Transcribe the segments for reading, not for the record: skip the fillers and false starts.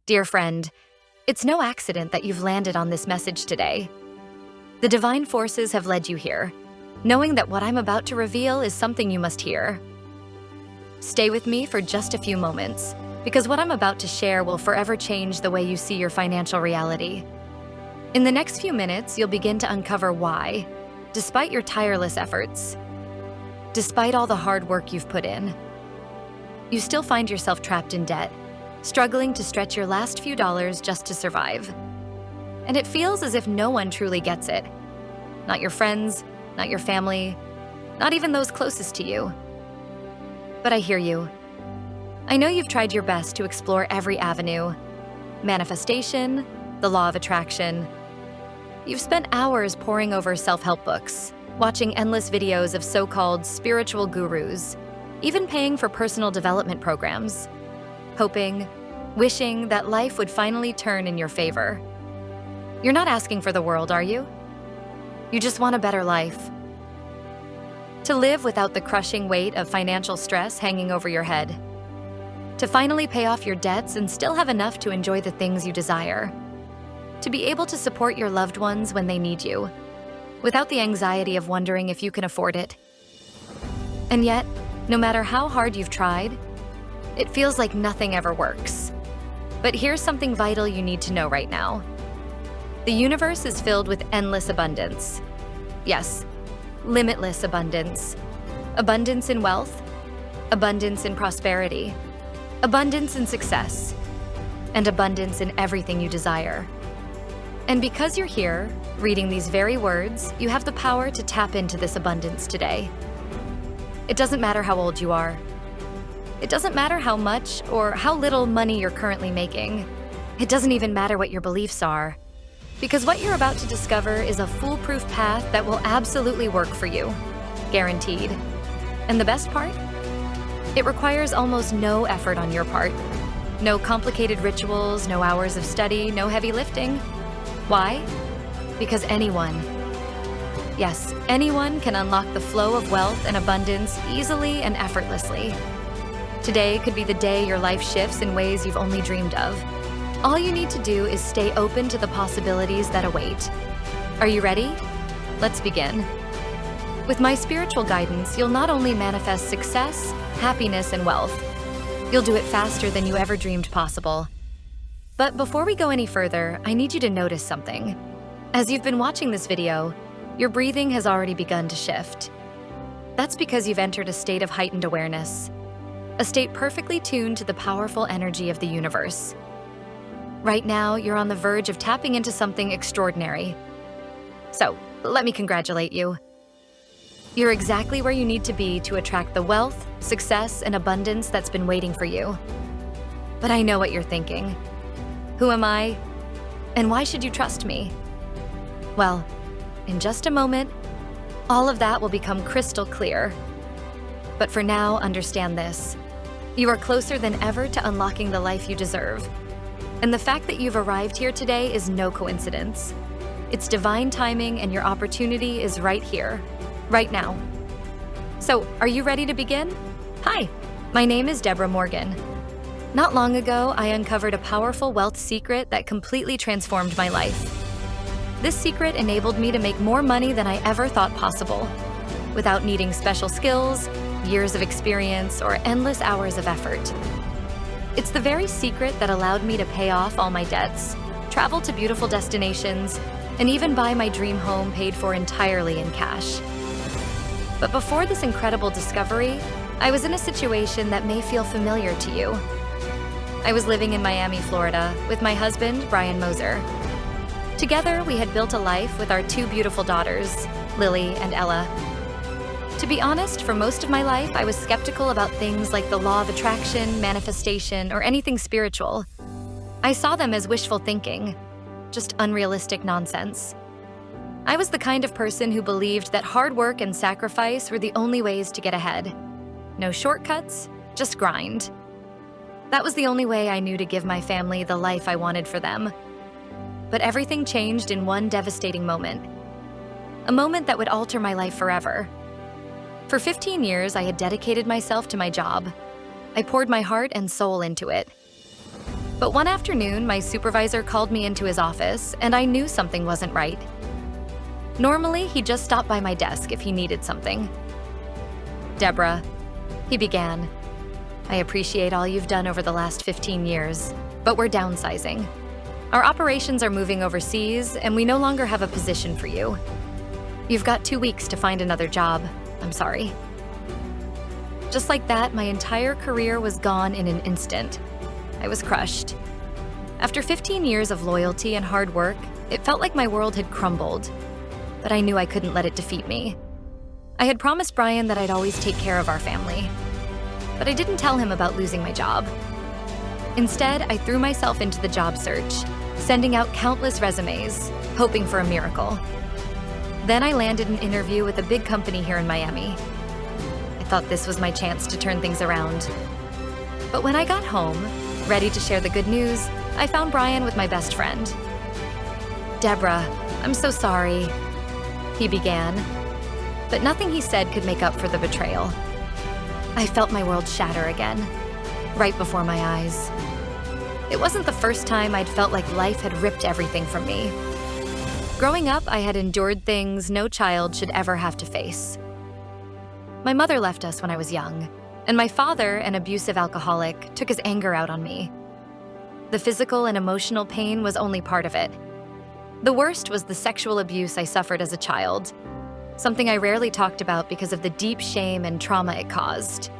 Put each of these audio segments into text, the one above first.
Dear friend, it's no accident that you've landed on this message today. The divine forces have led you here, knowing that what I'm about to reveal is something you must hear. Stay with me for just a few moments, because what I'm about to share will forever change the way you see your financial reality. In the next few minutes, you'll begin to uncover why, despite your tireless efforts, despite all the hard work you've put in, you still find yourself trapped in debt, struggling to stretch your last few dollars just to survive. And it feels as if no one truly gets it. Not your friends, not your family, not even those closest to you. But I hear you. I know you've tried your best to explore every avenue. Manifestation, the law of attraction. You've spent hours poring over self-help books, watching endless videos of so-called spiritual gurus, even paying for personal development programs, hoping, wishing that life would finally turn in your favor. You're not asking for the world, are you? You just want a better life. To live without the crushing weight of financial stress hanging over your head. To finally pay off your debts and still have enough to enjoy the things you desire. To be able to support your loved ones when they need you, without the anxiety of wondering if you can afford it. And yet, no matter how hard you've tried, it feels like nothing ever works. But here's something vital you need to know right now. The universe is filled with endless abundance. Yes, limitless abundance. Abundance in wealth, abundance in prosperity, abundance in success, and abundance in everything you desire. And because you're here, reading these very words, you have the power to tap into this abundance today. It doesn't matter how old you are. It doesn't matter how much or how little money you're currently making. It doesn't even matter what your beliefs are. Because what you're about to discover is a foolproof path that will absolutely work for you. Guaranteed. And the best part? It requires almost no effort on your part. No complicated rituals, no hours of study, no heavy lifting. Why? Because anyone, yes, anyone can unlock the flow of wealth and abundance easily and effortlessly. Today could be the day your life shifts in ways you've only dreamed of. All you need to do is stay open to the possibilities that await. Are you ready? Let's begin. With my spiritual guidance, you'll not only manifest success, happiness, and wealth. You'll do it faster than you ever dreamed possible. But before we go any further, I need you to notice something. As you've been watching this video, your breathing has already begun to shift. That's because you've entered a state of heightened awareness. A state perfectly tuned to the powerful energy of the universe. Right now, you're on the verge of tapping into something extraordinary. So, let me congratulate you. You're exactly where you need to be to attract the wealth, success, and abundance that's been waiting for you. But I know what you're thinking. Who am I? And why should you trust me? Well, in just a moment, all of that will become crystal clear. But for now, understand this. You are closer than ever to unlocking the life you deserve. And the fact that you've arrived here today is no coincidence. It's divine timing, and your opportunity is right here, right now. So, are you ready to begin? Hi, my name is Deborah Morgan. Not long ago, I uncovered a powerful wealth secret that completely transformed my life. This secret enabled me to make more money than I ever thought possible, without needing special skills, years of experience, or endless hours of effort. It's the very secret that allowed me to pay off all my debts, travel to beautiful destinations, and even buy my dream home paid for entirely in cash. But before this incredible discovery, I was in a situation that may feel familiar to you. I was living in Miami, Florida, with my husband, Brian Moser. Together, we had built a life with our two beautiful daughters, Lily and Ella. To be honest, for most of my life, I was skeptical about things like the law of attraction, manifestation, or anything spiritual. I saw them as wishful thinking, just unrealistic nonsense. I was the kind of person who believed that hard work and sacrifice were the only ways to get ahead. No shortcuts, just grind. That was the only way I knew to give my family the life I wanted for them. But everything changed in one devastating moment. A moment that would alter my life forever. For 15 years, I had dedicated myself to my job. I poured my heart and soul into it. But one afternoon, my supervisor called me into his office, and I knew something wasn't right. Normally, he'd just stop by my desk if he needed something. "Deborah," he began, "I appreciate all you've done over the last 15 years, but we're downsizing. Our operations are moving overseas, and we no longer have a position for you. You've got 2 weeks to find another job. I'm sorry." Just like that, my entire career was gone in an instant. I was crushed. After 15 years of loyalty and hard work, it felt like my world had crumbled, but I knew I couldn't let it defeat me. I had promised Brian that I'd always take care of our family, but I didn't tell him about losing my job. Instead, I threw myself into the job search, sending out countless resumes, hoping for a miracle. Then I landed an interview with a big company here in Miami. I thought this was my chance to turn things around. But when I got home, ready to share the good news, I found Brian with my best friend. "Deborah, I'm so sorry," he began, but nothing he said could make up for the betrayal. I felt my world shatter again, right before my eyes. It wasn't the first time I'd felt like life had ripped everything from me. Growing up, I had endured things no child should ever have to face. My mother left us when I was young, and my father, an abusive alcoholic, took his anger out on me. The physical and emotional pain was only part of it. The worst was the sexual abuse I suffered as a child, something I rarely talked about because of the deep shame and trauma it caused.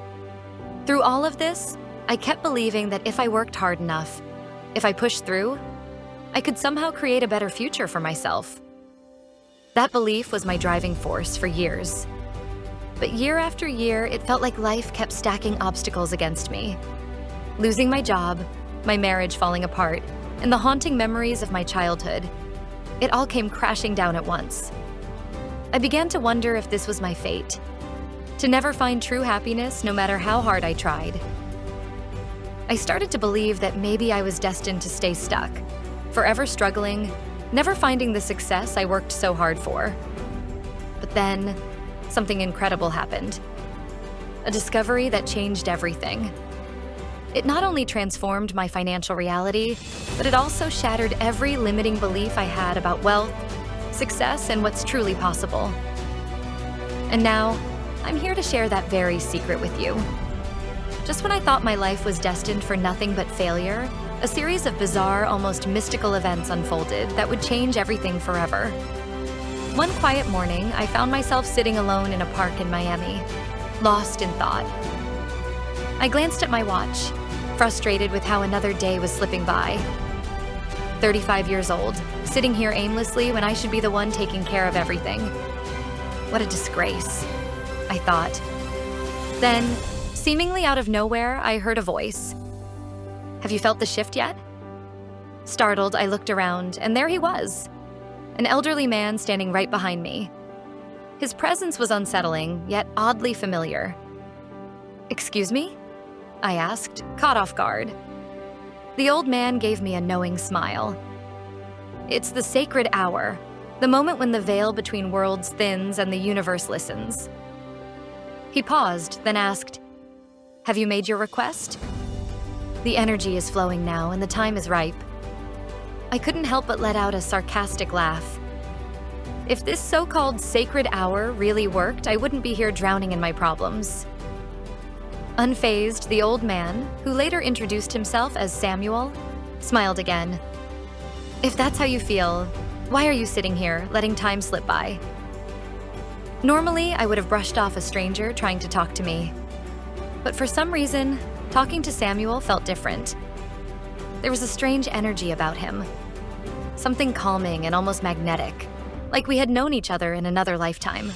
Through all of this, I kept believing that if I worked hard enough, if I pushed through, I could somehow create a better future for myself. That belief was my driving force for years. But year after year, it felt like life kept stacking obstacles against me. Losing my job, my marriage falling apart, and the haunting memories of my childhood. It all came crashing down at once. I began to wonder if this was my fate, to never find true happiness no matter how hard I tried. I started to believe that maybe I was destined to stay stuck, forever struggling, never finding the success I worked so hard for. But then, something incredible happened. A discovery that changed everything. It not only transformed my financial reality, but it also shattered every limiting belief I had about wealth, success, and what's truly possible. And now, I'm here to share that very secret with you. Just when I thought my life was destined for nothing but failure, a series of bizarre, almost mystical events unfolded that would change everything forever. One quiet morning, I found myself sitting alone in a park in Miami, lost in thought. I glanced at my watch, frustrated with how another day was slipping by. 35 years old, sitting here aimlessly when I should be the one taking care of everything. What a disgrace, I thought. Then, seemingly out of nowhere, I heard a voice. "Have you felt the shift yet?" Startled, I looked around, and there he was, an elderly man standing right behind me. His presence was unsettling, yet oddly familiar. "Excuse me?" I asked, caught off guard. The old man gave me a knowing smile. "It's the sacred hour, the moment when the veil between worlds thins and the universe listens." He paused, then asked, "Have you made your request?" The energy is flowing now, and the time is ripe. I couldn't help but let out a sarcastic laugh. If this so-called sacred hour really worked, I wouldn't be here drowning in my problems. Unfazed, the old man, who later introduced himself as Samuel, smiled again. "If that's how you feel, why are you sitting here, letting time slip by?" Normally, I would have brushed off a stranger trying to talk to me. But for some reason, talking to Samuel felt different. There was a strange energy about him. Something calming and almost magnetic, like we had known each other in another lifetime.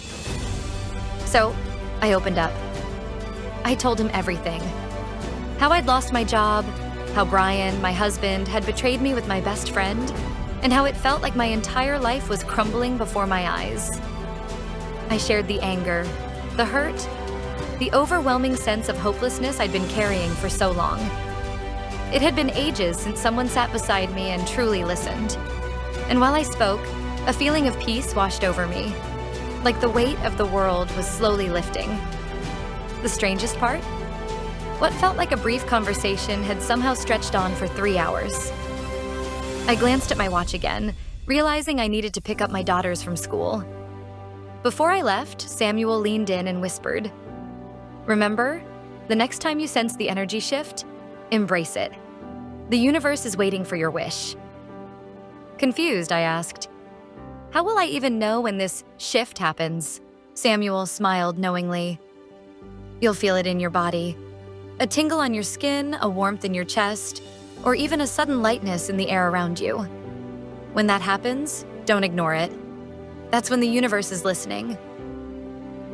So, I opened up. I told him everything. How I'd lost my job, how Brian, my husband, had betrayed me with my best friend, and how it felt like my entire life was crumbling before my eyes. I shared the anger, the hurt, the overwhelming sense of hopelessness I'd been carrying for so long. It had been ages since someone sat beside me and truly listened. And while I spoke, a feeling of peace washed over me, like the weight of the world was slowly lifting. The strangest part? What felt like a brief conversation had somehow stretched on for 3 hours. I glanced at my watch again, realizing I needed to pick up my daughters from school. Before I left, Samuel leaned in and whispered, "Remember, the next time you sense the energy shift, embrace it. The universe is waiting for your wish." Confused, I asked, "How will I even know when this shift happens?" Samuel smiled knowingly. "You'll feel it in your body. A tingle on your skin, a warmth in your chest, or even a sudden lightness in the air around you. When that happens, don't ignore it. That's when the universe is listening."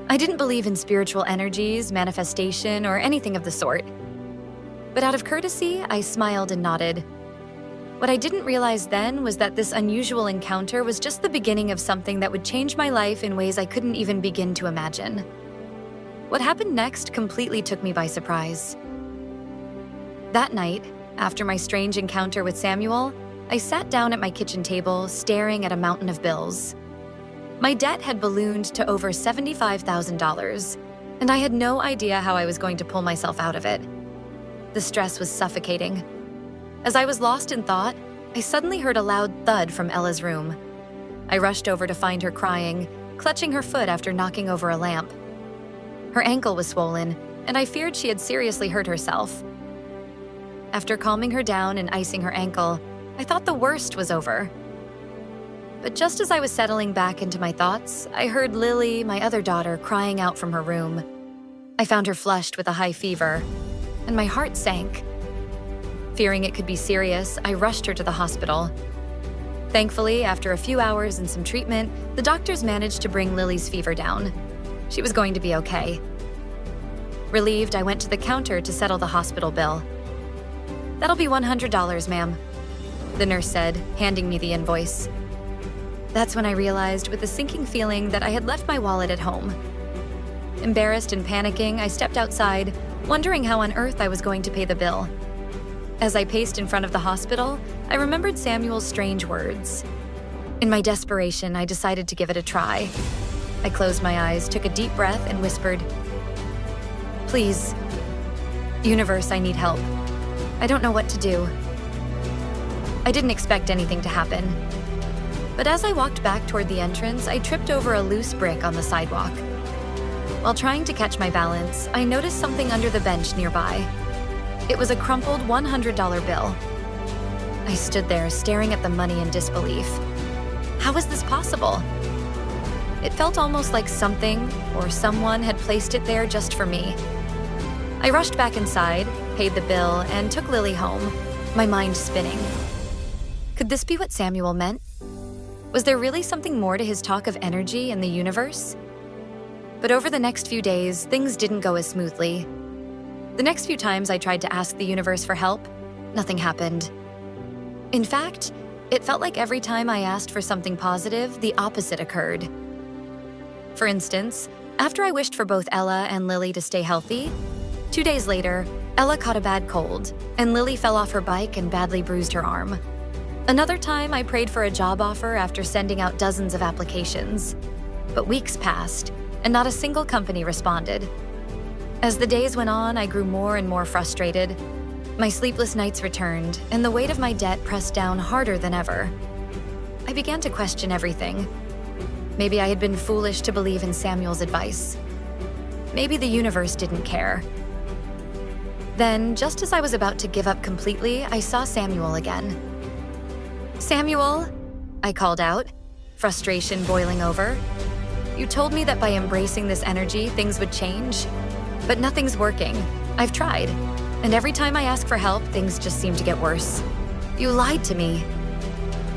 I didn't believe in spiritual energies, manifestation, or anything of the sort. But out of courtesy, I smiled and nodded. What I didn't realize then was that this unusual encounter was just the beginning of something that would change my life in ways I couldn't even begin to imagine. What happened next completely took me by surprise. That night, after my strange encounter with Samuel, I sat down at my kitchen table, staring at a mountain of bills. My debt had ballooned to over $75,000, and I had no idea how I was going to pull myself out of it. The stress was suffocating. As I was lost in thought, I suddenly heard a loud thud from Ella's room. I rushed over to find her crying, clutching her foot after knocking over a lamp. Her ankle was swollen, and I feared she had seriously hurt herself. After calming her down and icing her ankle, I thought the worst was over. But just as I was settling back into my thoughts, I heard Lily, my other daughter, crying out from her room. I found her flushed with a high fever, and my heart sank. Fearing it could be serious, I rushed her to the hospital. Thankfully, after a few hours and some treatment, the doctors managed to bring Lily's fever down. She was going to be okay. Relieved, I went to the counter to settle the hospital bill. "That'll be $100, ma'am," the nurse said, handing me the invoice. That's when I realized with a sinking feeling that I had left my wallet at home. Embarrassed and panicking, I stepped outside, wondering how on earth I was going to pay the bill. As I paced in front of the hospital, I remembered Samuel's strange words. In my desperation, I decided to give it a try. I closed my eyes, took a deep breath, and whispered, "Please, universe, I need help. I don't know what to do." I didn't expect anything to happen. But as I walked back toward the entrance, I tripped over a loose brick on the sidewalk. While trying to catch my balance, I noticed something under the bench nearby. It was a crumpled $100 bill. I stood there, staring at the money in disbelief. How was this possible? It felt almost like something or someone had placed it there just for me. I rushed back inside, paid the bill, and took Lily home, my mind spinning. Could this be what Samuel meant? Was there really something more to his talk of energy and the universe? But over the next few days, things didn't go as smoothly. The next few times I tried to ask the universe for help, nothing happened. In fact, it felt like every time I asked for something positive, the opposite occurred. For instance, after I wished for both Ella and Lily to stay healthy, 2 days later, Ella caught a bad cold, and Lily fell off her bike and badly bruised her arm. Another time, I prayed for a job offer after sending out dozens of applications. But weeks passed, and not a single company responded. As the days went on, I grew more and more frustrated. My sleepless nights returned, and the weight of my debt pressed down harder than ever. I began to question everything. Maybe I had been foolish to believe in Samuel's advice. Maybe the universe didn't care. Then, just as I was about to give up completely, I saw Samuel again. "Samuel," I called out, frustration boiling over. "You told me that by embracing this energy, things would change. But nothing's working. I've tried. And every time I ask for help, things just seem to get worse. You lied to me."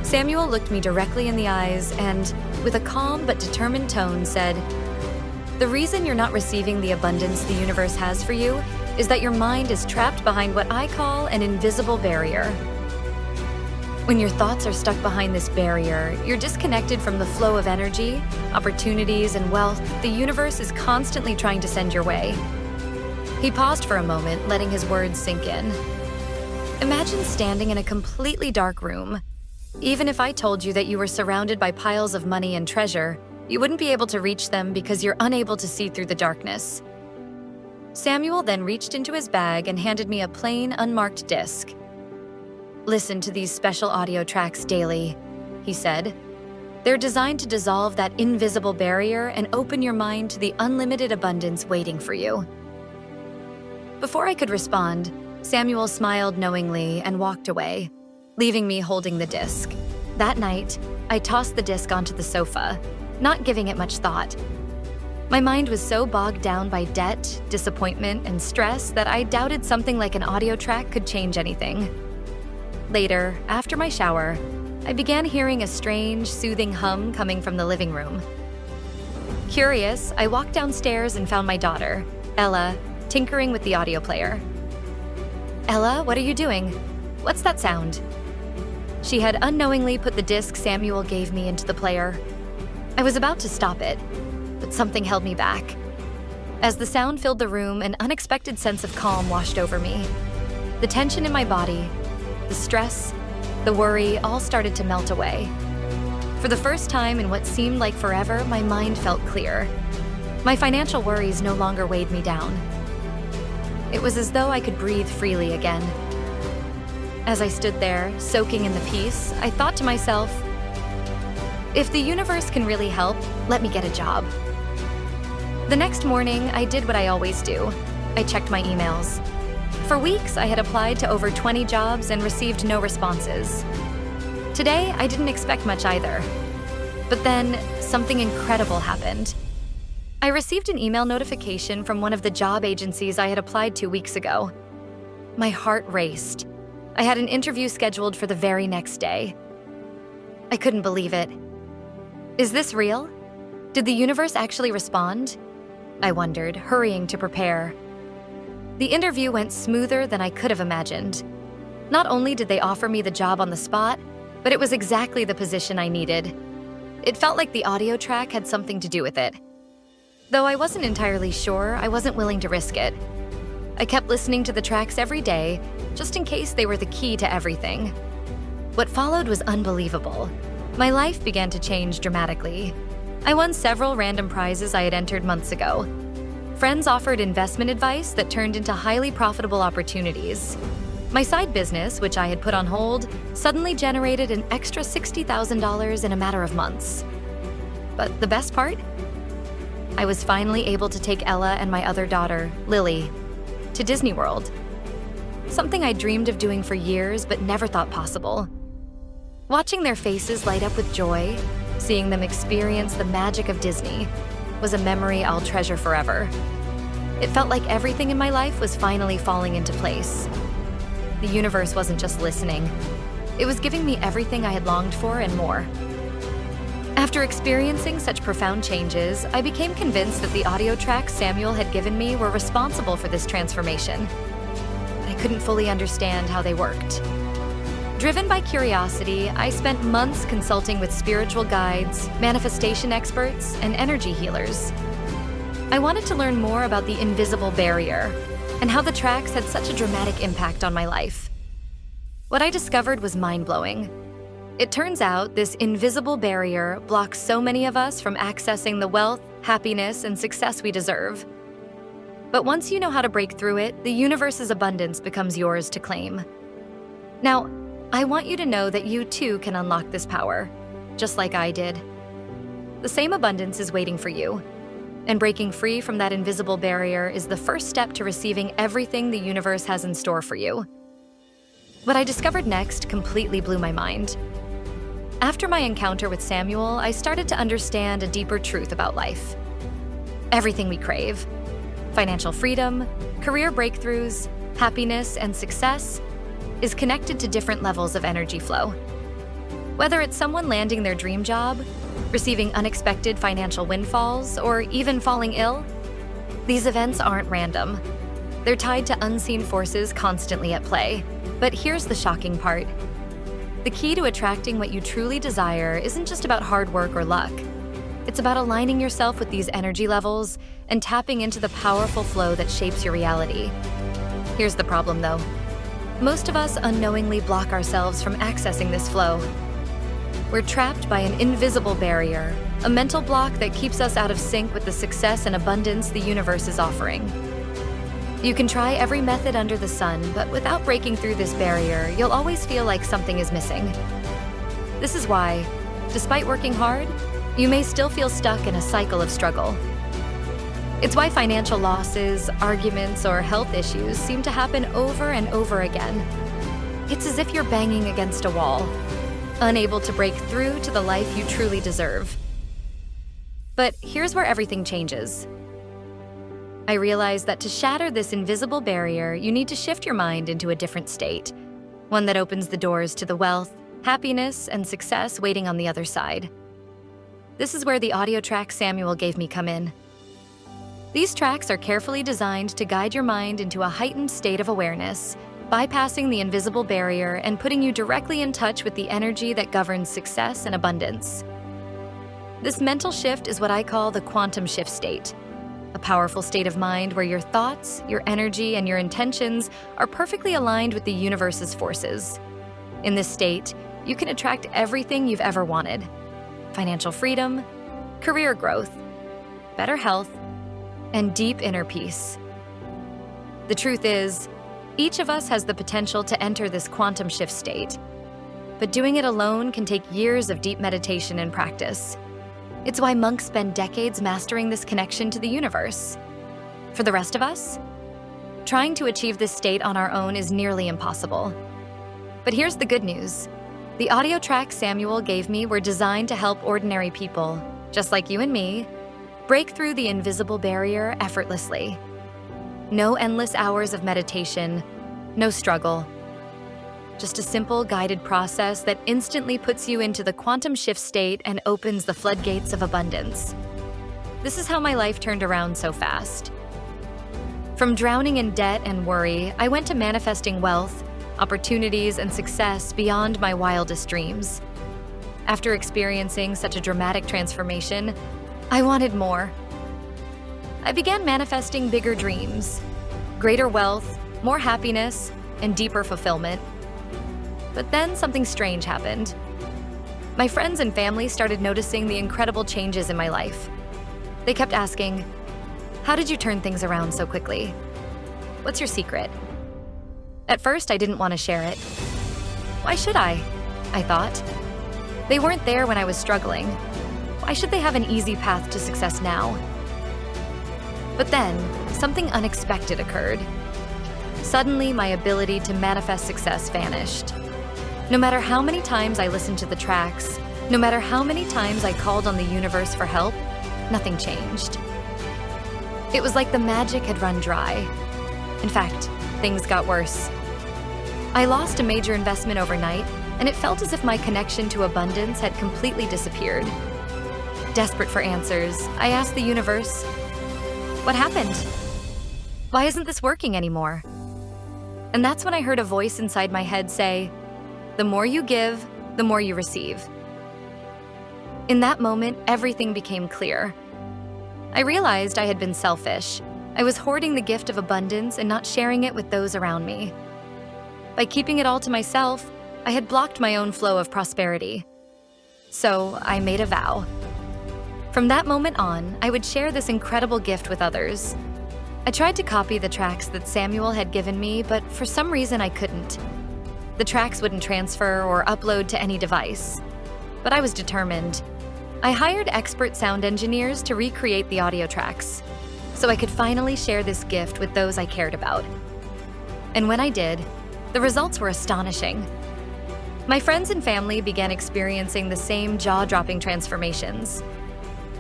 Samuel looked me directly in the eyes and, with a calm but determined tone, said, "The reason you're not receiving the abundance the universe has for you is that your mind is trapped behind what I call an invisible barrier. When your thoughts are stuck behind this barrier, you're disconnected from the flow of energy, opportunities, and wealth the universe is constantly trying to send your way." He paused for a moment, letting his words sink in. "Imagine standing in a completely dark room. Even if I told you that you were surrounded by piles of money and treasure, you wouldn't be able to reach them because you're unable to see through the darkness. Samuel then reached into his bag and handed me a plain, unmarked disc. "Listen to these special audio tracks daily," he said. "They're designed to dissolve that invisible barrier and open your mind to the unlimited abundance waiting for you." Before I could respond, Samuel smiled knowingly and walked away, leaving me holding the disc. That night, I tossed the disc onto the sofa, not giving it much thought. My mind was so bogged down by debt, disappointment, and stress that I doubted something like an audio track could change anything. Later, after my shower, I began hearing a strange, soothing hum coming from the living room. Curious, I walked downstairs and found my daughter, Ella, tinkering with the audio player. "Ella, what are you doing? What's that sound?" She had unknowingly put the disc Samuel gave me into the player. I was about to stop it, but something held me back. As the sound filled the room, an unexpected sense of calm washed over me. The tension in my body, the stress, the worry all started to melt away. For the first time in what seemed like forever, my mind felt clear. My financial worries no longer weighed me down. It was as though I could breathe freely again. As I stood there, soaking in the peace, I thought to myself, if the universe can really help, let me get a job. The next morning, I did what I always do. I checked my emails. For weeks, I had applied to over 20 jobs and received no responses. Today, I didn't expect much either. But then, something incredible happened. I received an email notification from one of the job agencies I had applied to weeks ago. My heart raced. I had an interview scheduled for the very next day. I couldn't believe it. Is this real? Did the universe actually respond? I wondered, hurrying to prepare. The interview went smoother than I could have imagined. Not only did they offer me the job on the spot, but it was exactly the position I needed. It felt like the audio track had something to do with it. Though I wasn't entirely sure, I wasn't willing to risk it. I kept listening to the tracks every day, just in case they were the key to everything. What followed was unbelievable. My life began to change dramatically. I won several random prizes I had entered months ago. Friends offered investment advice that turned into highly profitable opportunities. My side business, which I had put on hold, suddenly generated an extra $60,000 in a matter of months. But the best part? I was finally able to take Ella and my other daughter, Lily, to Disney World. Something I dreamed of doing for years but never thought possible. Watching their faces light up with joy, seeing them experience the magic of Disney, was a memory I'll treasure forever. It felt like everything in my life was finally falling into place. The universe wasn't just listening. It was giving me everything I had longed for and more. After experiencing such profound changes, I became convinced that the audio tracks Samuel had given me were responsible for this transformation. But I couldn't fully understand how they worked. Driven by curiosity, I spent months consulting with spiritual guides, manifestation experts, and energy healers. I wanted to learn more about the invisible barrier and how the tracks had such a dramatic impact on my life. What I discovered was mind-blowing. It turns out this invisible barrier blocks so many of us from accessing the wealth, happiness, and success we deserve. But once you know how to break through it, the universe's abundance becomes yours to claim. Now, I want you to know that you too can unlock this power, just like I did. The same abundance is waiting for you, and breaking free from that invisible barrier is the first step to receiving everything the universe has in store for you. What I discovered next completely blew my mind. After my encounter with Samuel, I started to understand a deeper truth about life. Everything we crave, financial freedom, career breakthroughs, happiness, and success, is connected to different levels of energy flow. Whether it's someone landing their dream job, receiving unexpected financial windfalls, or even falling ill, these events aren't random. They're tied to unseen forces constantly at play. But here's the shocking part. The key to attracting what you truly desire isn't just about hard work or luck. It's about aligning yourself with these energy levels and tapping into the powerful flow that shapes your reality. Here's the problem, though. Most of us unknowingly block ourselves from accessing this flow. We're trapped by an invisible barrier, a mental block that keeps us out of sync with the success and abundance the universe is offering. You can try every method under the sun, but without breaking through this barrier, you'll always feel like something is missing. This is why, despite working hard, you may still feel stuck in a cycle of struggle. It's why financial losses, arguments, or health issues seem to happen over and over again. It's as if you're banging against a wall, unable to break through to the life you truly deserve. But here's where everything changes. I realized that to shatter this invisible barrier, you need to shift your mind into a different state, one that opens the doors to the wealth, happiness, and success waiting on the other side. This is where the audio tracks Samuel gave me come in. These tracks are carefully designed to guide your mind into a heightened state of awareness, bypassing the invisible barrier and putting you directly in touch with the energy that governs success and abundance. This mental shift is what I call the quantum shift state, a powerful state of mind where your thoughts, your energy, and your intentions are perfectly aligned with the universe's forces. In this state, you can attract everything you've ever wanted: financial freedom, career growth, better health, and deep inner peace. The truth is, each of us has the potential to enter this quantum shift state, but doing it alone can take years of deep meditation and practice. It's why monks spend decades mastering this connection to the universe. For the rest of us, trying to achieve this state on our own is nearly impossible. But here's the good news. The audio tracks Samuel gave me were designed to help ordinary people, just like you and me, break through the invisible barrier effortlessly. No endless hours of meditation, no struggle. Just a simple guided process that instantly puts you into the quantum shift state and opens the floodgates of abundance. This is how my life turned around so fast. From drowning in debt and worry, I went to manifesting wealth, opportunities, and success beyond my wildest dreams. After experiencing such a dramatic transformation, I wanted more. I began manifesting bigger dreams, greater wealth, more happiness, and deeper fulfillment. But then something strange happened. My friends and family started noticing the incredible changes in my life. They kept asking, "How did you turn things around so quickly? What's your secret?" At first, I didn't want to share it. Why should I thought. They weren't there when I was struggling. Why should they have an easy path to success now? But then, something unexpected occurred. Suddenly, my ability to manifest success vanished. No matter how many times I listened to the tracks, no matter how many times I called on the universe for help, nothing changed. It was like the magic had run dry. In fact, things got worse. I lost a major investment overnight, and it felt as if my connection to abundance had completely disappeared. Desperate for answers, I asked the universe, "What happened? Why isn't this working anymore?" And that's when I heard a voice inside my head say, "The more you give, the more you receive." In that moment, everything became clear. I realized I had been selfish. I was hoarding the gift of abundance and not sharing it with those around me. By keeping it all to myself, I had blocked my own flow of prosperity. So I made a vow. From that moment on, I would share this incredible gift with others. I tried to copy the tracks that Samuel had given me, but for some reason I couldn't. The tracks wouldn't transfer or upload to any device. But I was determined. I hired expert sound engineers to recreate the audio tracks, so I could finally share this gift with those I cared about. And when I did, the results were astonishing. My friends and family began experiencing the same jaw-dropping transformations,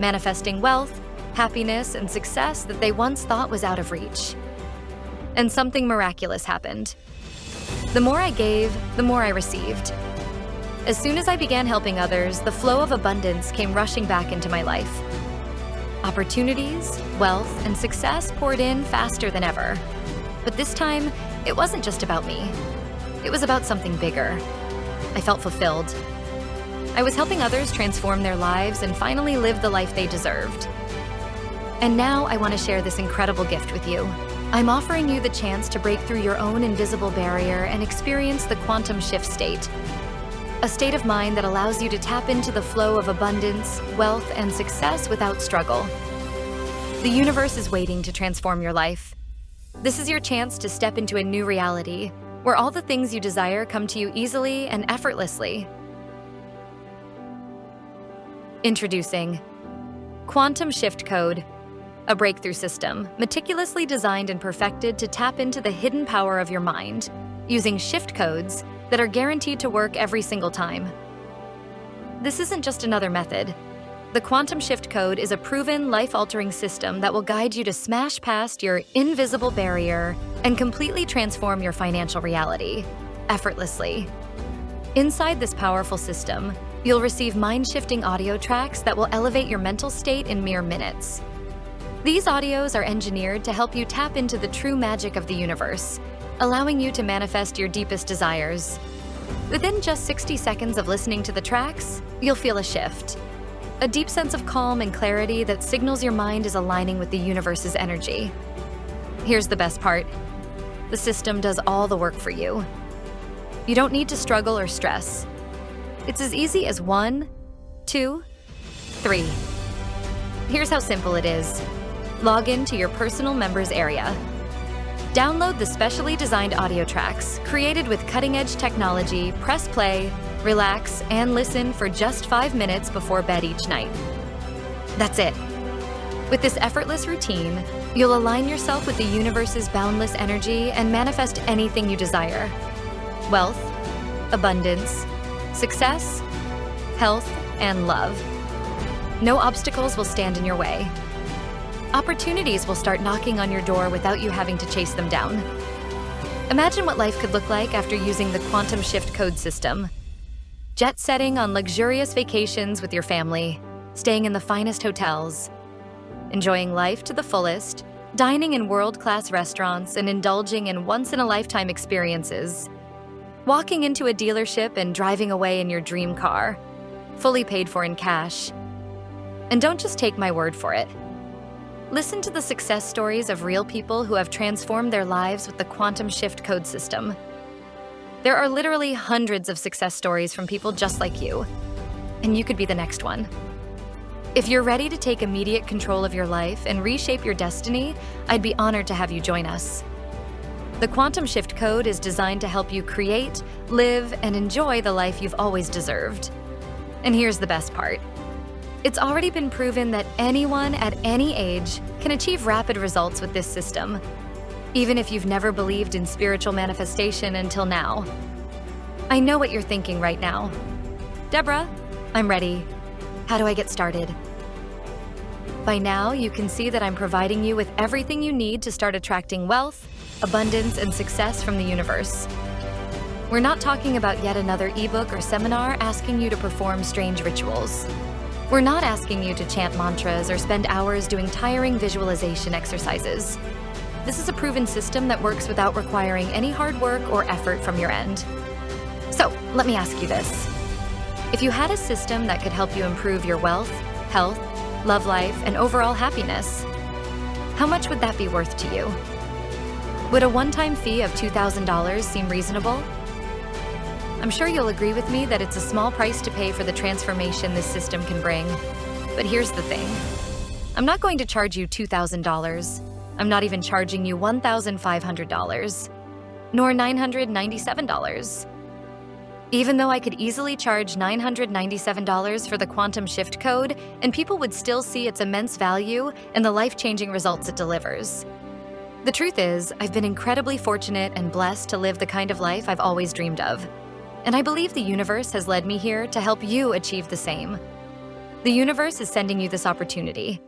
manifesting wealth, happiness, and success that they once thought was out of reach. And something miraculous happened. The more I gave, the more I received. As soon as I began helping others, the flow of abundance came rushing back into my life. Opportunities, wealth, and success poured in faster than ever. But this time, it wasn't just about me. It was about something bigger. I felt fulfilled. I was helping others transform their lives and finally live the life they deserved. And now I want to share this incredible gift with you. I'm offering you the chance to break through your own invisible barrier and experience the quantum shift state, a state of mind that allows you to tap into the flow of abundance, wealth, and success without struggle. The universe is waiting to transform your life. This is your chance to step into a new reality, where all the things you desire come to you easily and effortlessly. Introducing Quantum Shift Code, a breakthrough system meticulously designed and perfected to tap into the hidden power of your mind, using shift codes that are guaranteed to work every single time. This isn't just another method. The Quantum Shift Code is a proven, life-altering system that will guide you to smash past your invisible barrier and completely transform your financial reality, effortlessly. Inside this powerful system, you'll receive mind-shifting audio tracks that will elevate your mental state in mere minutes. These audios are engineered to help you tap into the true magic of the universe, allowing you to manifest your deepest desires. Within just 60 seconds of listening to the tracks, you'll feel a shift. A deep sense of calm and clarity that signals your mind is aligning with the universe's energy. Here's the best part. The system does all the work for you. You don't need to struggle or stress. It's as easy as 1, 2, 3. Here's how simple it is. Log in to your personal members area. Download the specially designed audio tracks, created with cutting-edge technology, press play, relax, and listen for just 5 minutes before bed each night. That's it. With this effortless routine, you'll align yourself with the universe's boundless energy and manifest anything you desire. Wealth, abundance, success, health, and love. No obstacles will stand in your way. Opportunities will start knocking on your door without you having to chase them down. Imagine what life could look like after using the Quantum Shift Code system. Jet-setting on luxurious vacations with your family, staying in the finest hotels, enjoying life to the fullest, dining in world-class restaurants and indulging in once-in-a-lifetime experiences, walking into a dealership and driving away in your dream car, fully paid for in cash. And don't just take my word for it. Listen to the success stories of real people who have transformed their lives with the Quantum Shift Code system. There are literally hundreds of success stories from people just like you, and you could be the next one. If you're ready to take immediate control of your life and reshape your destiny, I'd be honored to have you join us. The Quantum Shift Code is designed to help you create, live, and enjoy the life you've always deserved. And here's the best part. It's already been proven that anyone at any age can achieve rapid results with this system, even if you've never believed in spiritual manifestation until now. I know what you're thinking right now. Deborah, I'm ready. How do I get started? By now, you can see that I'm providing you with everything you need to start attracting wealth, abundance, and success from the universe. We're not talking about yet another ebook or seminar asking you to perform strange rituals. We're not asking you to chant mantras or spend hours doing tiring visualization exercises. This is a proven system that works without requiring any hard work or effort from your end. So, let me ask you this. If you had a system that could help you improve your wealth, health, love life, and overall happiness, how much would that be worth to you? Would a one-time fee of $2,000 seem reasonable? I'm sure you'll agree with me that it's a small price to pay for the transformation this system can bring. But here's the thing. I'm not going to charge you $2,000. I'm not even charging you $1,500, nor $997. Even though I could easily charge $997 for the Quantum Shift Code, and people would still see its immense value and the life-changing results it delivers. The truth is, I've been incredibly fortunate and blessed to live the kind of life I've always dreamed of. And I believe the universe has led me here to help you achieve the same. The universe is sending you this opportunity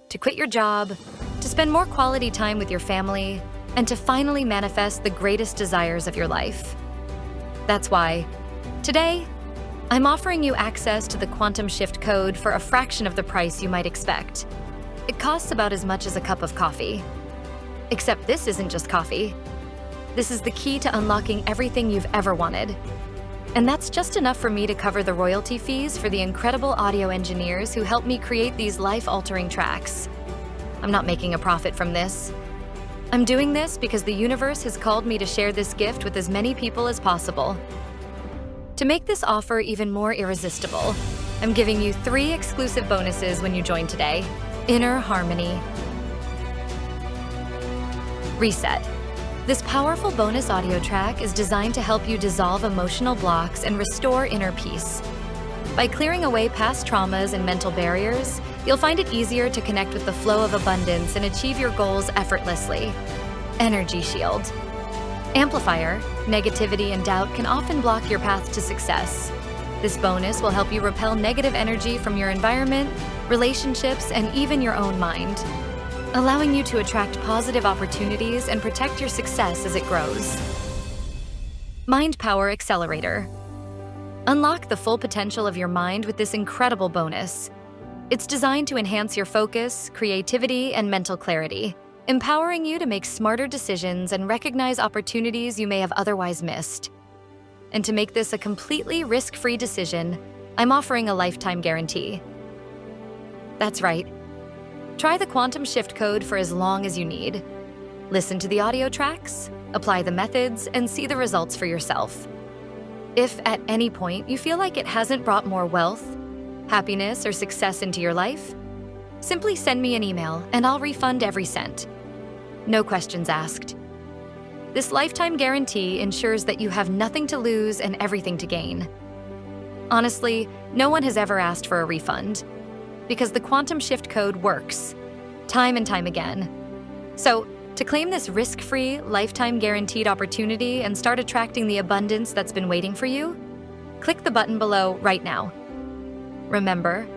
to quit your job, to spend more quality time with your family, and to finally manifest the greatest desires of your life. That's why, today, I'm offering you access to the Quantum Shift Code for a fraction of the price you might expect. It costs about as much as a cup of coffee. Except this isn't just coffee. This is the key to unlocking everything you've ever wanted. And that's just enough for me to cover the royalty fees for the incredible audio engineers who helped me create these life-altering tracks. I'm not making a profit from this. I'm doing this because the universe has called me to share this gift with as many people as possible. To make this offer even more irresistible, I'm giving you 3 exclusive bonuses when you join today. Inner Harmony. Reset. This powerful bonus audio track is designed to help you dissolve emotional blocks and restore inner peace. By clearing away past traumas and mental barriers, you'll find it easier to connect with the flow of abundance and achieve your goals effortlessly. Energy Shield. Amplifier. Negativity and doubt can often block your path to success. This bonus will help you repel negative energy from your environment, relationships, and even your own mind, allowing you to attract positive opportunities and protect your success as it grows. Mind Power Accelerator. Unlock the full potential of your mind with this incredible bonus. It's designed to enhance your focus, creativity, and mental clarity, empowering you to make smarter decisions and recognize opportunities you may have otherwise missed. And to make this a completely risk-free decision, I'm offering a lifetime guarantee. That's right. Try the Quantum Shift code for as long as you need. Listen to the audio tracks, apply the methods, and see the results for yourself. If at any point you feel like it hasn't brought more wealth, happiness, or success into your life, simply send me an email and I'll refund every cent. No questions asked. This lifetime guarantee ensures that you have nothing to lose and everything to gain. Honestly, no one has ever asked for a refund, because the Quantum Shift code works, time and time again. So, to claim this risk-free, lifetime guaranteed opportunity and start attracting the abundance that's been waiting for you, click the button below right now. Remember,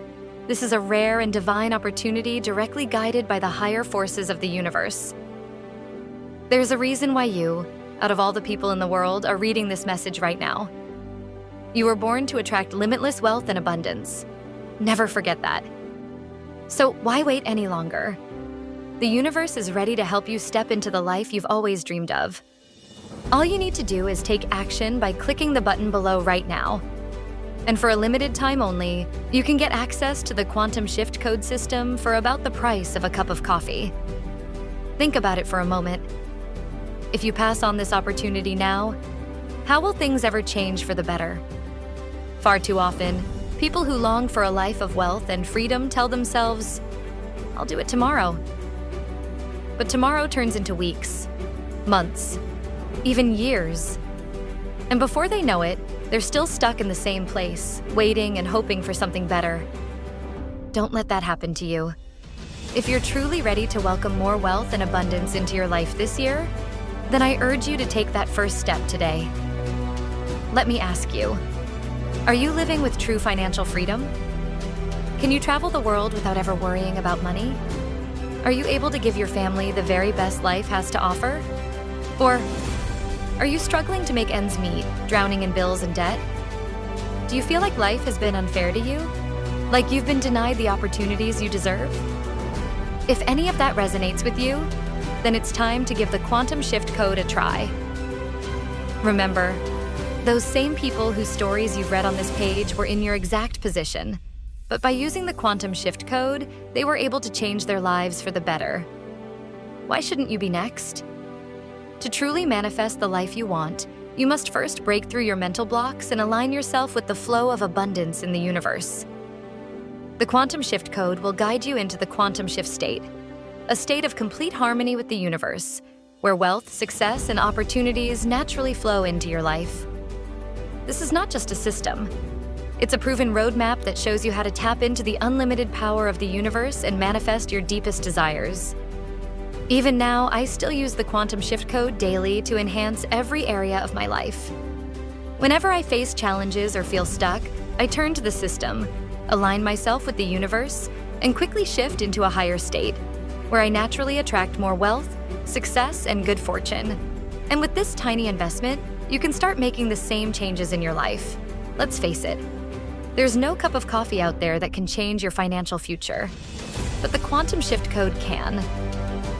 this is a rare and divine opportunity directly guided by the higher forces of the universe. There's a reason why you, out of all the people in the world, are reading this message right now. You were born to attract limitless wealth and abundance. Never forget that. So why wait any longer? The universe is ready to help you step into the life you've always dreamed of. All you need to do is take action by clicking the button below right now. And for a limited time only, you can get access to the Quantum Shift code system for about the price of a cup of coffee. Think about it for a moment. If you pass on this opportunity now, how will things ever change for the better? Far too often, people who long for a life of wealth and freedom tell themselves, "I'll do it tomorrow." But tomorrow turns into weeks, months, even years. And before they know it, they're still stuck in the same place, waiting and hoping for something better. Don't let that happen to you. If you're truly ready to welcome more wealth and abundance into your life this year, then I urge you to take that first step today. Let me ask you, are you living with true financial freedom? Can you travel the world without ever worrying about money? Are you able to give your family the very best life has to offer? Or are you struggling to make ends meet, drowning in bills and debt? Do you feel like life has been unfair to you? Like you've been denied the opportunities you deserve? If any of that resonates with you, then it's time to give the Quantum Shift code a try. Remember, those same people whose stories you've read on this page were in your exact position. But by using the Quantum Shift code, they were able to change their lives for the better. Why shouldn't you be next? To truly manifest the life you want, you must first break through your mental blocks and align yourself with the flow of abundance in the universe. The Quantum Shift code will guide you into the Quantum Shift state, a state of complete harmony with the universe, where wealth, success, and opportunities naturally flow into your life. This is not just a system. It's a proven roadmap that shows you how to tap into the unlimited power of the universe and manifest your deepest desires. Even now, I still use the Quantum Shift code daily to enhance every area of my life. Whenever I face challenges or feel stuck, I turn to the system, align myself with the universe, and quickly shift into a higher state, where I naturally attract more wealth, success, and good fortune. And with this tiny investment, you can start making the same changes in your life. Let's face it, there's no cup of coffee out there that can change your financial future, but the Quantum Shift code can.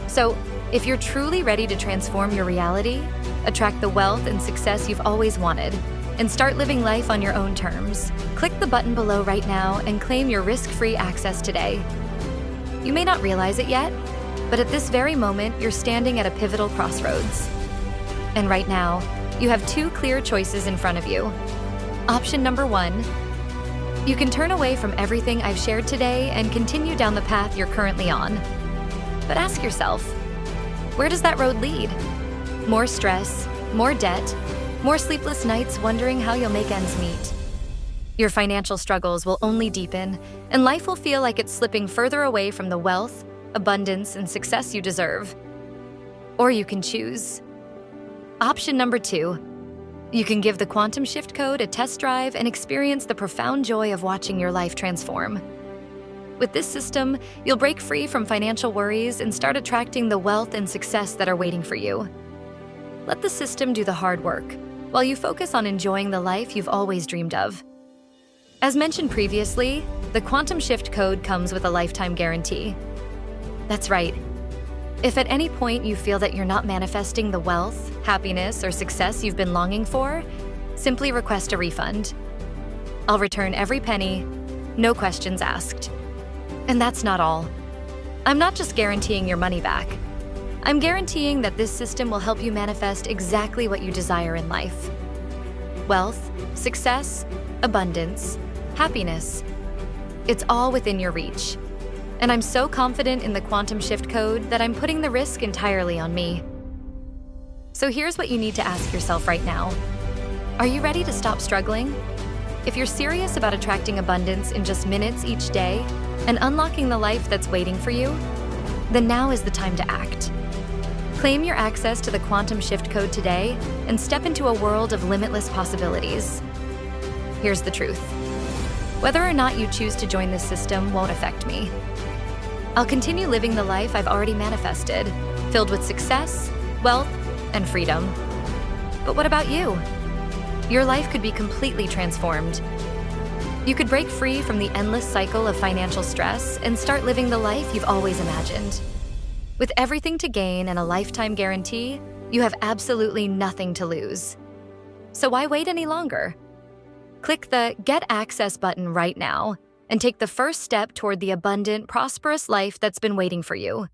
So, if you're truly ready to transform your reality, attract the wealth and success you've always wanted, and start living life on your own terms, click the button below right now and claim your risk-free access today. You may not realize it yet, but at this very moment, you're standing at a pivotal crossroads. And right now, you have two clear choices in front of you. Option number one, you can turn away from everything I've shared today and continue down the path you're currently on. But ask yourself, Where does that road lead? More stress, more debt, more sleepless nights wondering how you'll make ends meet. Your financial struggles will only deepen, and life will feel like it's slipping further away from the wealth, abundance, and success you deserve. Or you can choose. Option number 2. You can give the Quantum Shift Code a test drive and experience the profound joy of watching your life transform. With this system, you'll break free from financial worries and start attracting the wealth and success that are waiting for you. Let the system do the hard work, while you focus on enjoying the life you've always dreamed of. As mentioned previously, the Quantum Shift Code comes with a lifetime guarantee. That's right. If at any point you feel that you're not manifesting the wealth, happiness, or success you've been longing for, simply request a refund. I'll return every penny, no questions asked. And that's not all. I'm not just guaranteeing your money back. I'm guaranteeing that this system will help you manifest exactly what you desire in life. Wealth, success, abundance, happiness. It's all within your reach. And I'm so confident in the Quantum Shift Code that I'm putting the risk entirely on me. So here's what you need to ask yourself right now. Are you ready to stop struggling? If you're serious about attracting abundance in just minutes each day and unlocking the life that's waiting for you, then now is the time to act. Claim your access to the Quantum Shift Code today and step into a world of limitless possibilities. Here's the truth. Whether or not you choose to join this system won't affect me. I'll continue living the life I've already manifested, filled with success, wealth, and freedom. But what about you? Your life could be completely transformed. You could break free from the endless cycle of financial stress and start living the life you've always imagined. With everything to gain and a lifetime guarantee, you have absolutely nothing to lose. So why wait any longer? Click the Get Access button right now and take the first step toward the abundant, prosperous life that's been waiting for you.